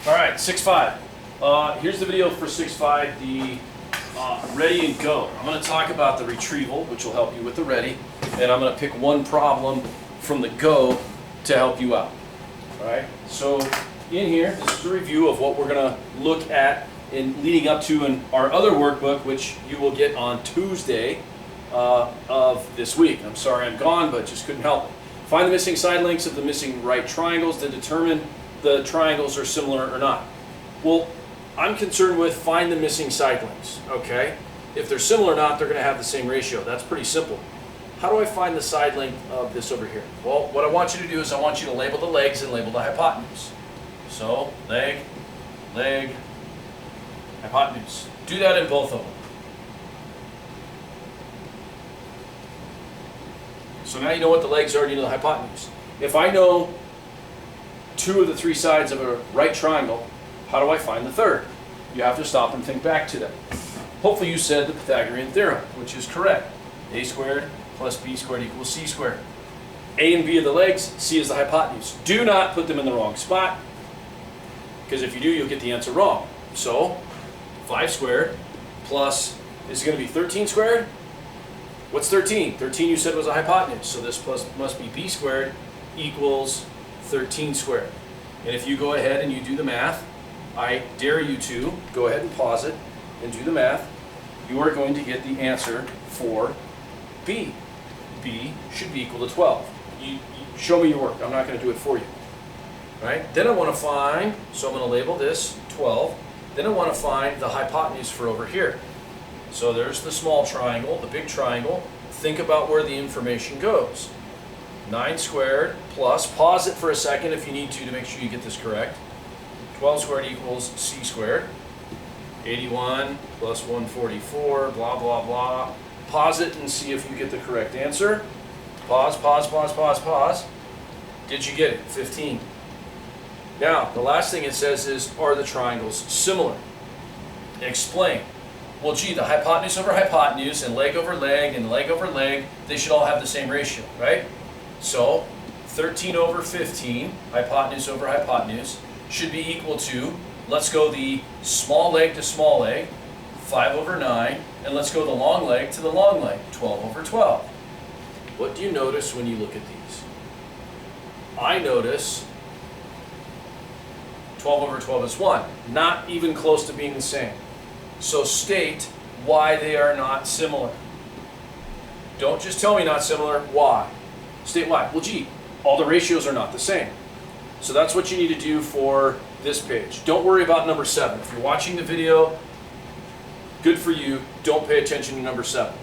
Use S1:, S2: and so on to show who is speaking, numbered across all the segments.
S1: All right, 6-5. Here's the video for 6-5, the ready and go. I'm going to talk about the retrieval, which will help you with the ready, and I'm going to pick one problem from the go to help you out. All right, so in here, this is a review of what we're going to look at in leading up to in our other workbook, which you will get on Tuesday of this week. I'm sorry I'm gone, but just couldn't help it. Find the missing side lengths of the missing right triangles to determine the triangles are similar or not. Well, I'm concerned with find the missing side lengths, okay? If they're similar or not, they're going to have the same ratio. That's pretty simple. How do I find the side length of this over here? Well, what I want you to do is I want you to label the legs and label the hypotenuse. So, leg, leg, hypotenuse. Do that in both of them. So now you know what the legs are and you know the hypotenuse. If I know two of the three sides of a right triangle, how do I find the third? You have to stop and think back to that. Hopefully you said the Pythagorean theorem, which is correct. A squared plus b squared equals c squared. A and b are the legs, c is the hypotenuse. Do not put them in the wrong spot, because if you do, you'll get the answer wrong. So 5 squared plus, is it going to be 13 squared? What's 13? 13 you said was a hypotenuse, so this must be b squared equals 13 squared. And if you go ahead and you do the math, I dare you to go ahead and pause it and do the math. You are going to get the answer for b. b should be equal to 12. You show me your work. I'm not going to do it for you. All right? Then I want to find, so I'm going to label this 12. Then I want to find the hypotenuse for over here. So there's the small triangle, the big triangle. Think about where the information goes. 9 squared plus, pause it for a second if you need to make sure you get this correct. 12 squared equals c squared. 81 plus 144, blah, blah, blah. Pause it and see if you get the correct answer. Pause, pause, pause, pause, pause. Did you get it? 15. Now, the last thing it says is, are the triangles similar? Explain. Well, gee, the hypotenuse over hypotenuse and leg over leg and leg over leg, they should all have the same ratio, right? So 13 over 15, hypotenuse over hypotenuse, should be equal to, let's go the small leg to small leg, 5 over 9, and let's go the long leg to the long leg, 12 over 12. What do you notice when you look at these? I notice 12 over 12 is 1, not even close to being the same. So state why they are not similar. Don't just tell me not similar, why? State why. Well, gee, all the ratios are not the same. So that's what you need to do for this page. Don't worry about number 7. If you're watching the video, good for you. Don't pay attention to number 7.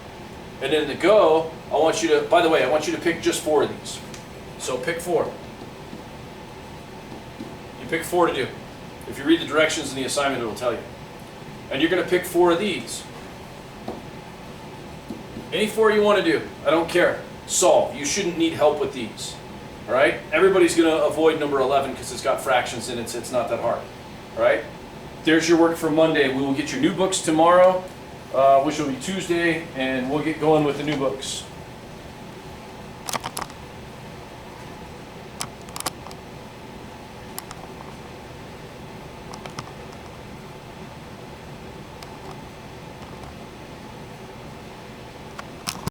S1: And then in the go, I want you to, by the way, I want you to pick just 4 of these. So pick 4. You pick 4 to do. If you read the directions in the assignment, it will tell you. And you're going to pick 4 of these. Any 4 you want to do, I don't care. Solve. You shouldn't need help with these. All right? Everybody's going to avoid number 11 because it's got fractions in it, so it's not that hard. All right? There's your work for Monday. We will get your new books tomorrow, which will be Tuesday, and we'll get going with the new books.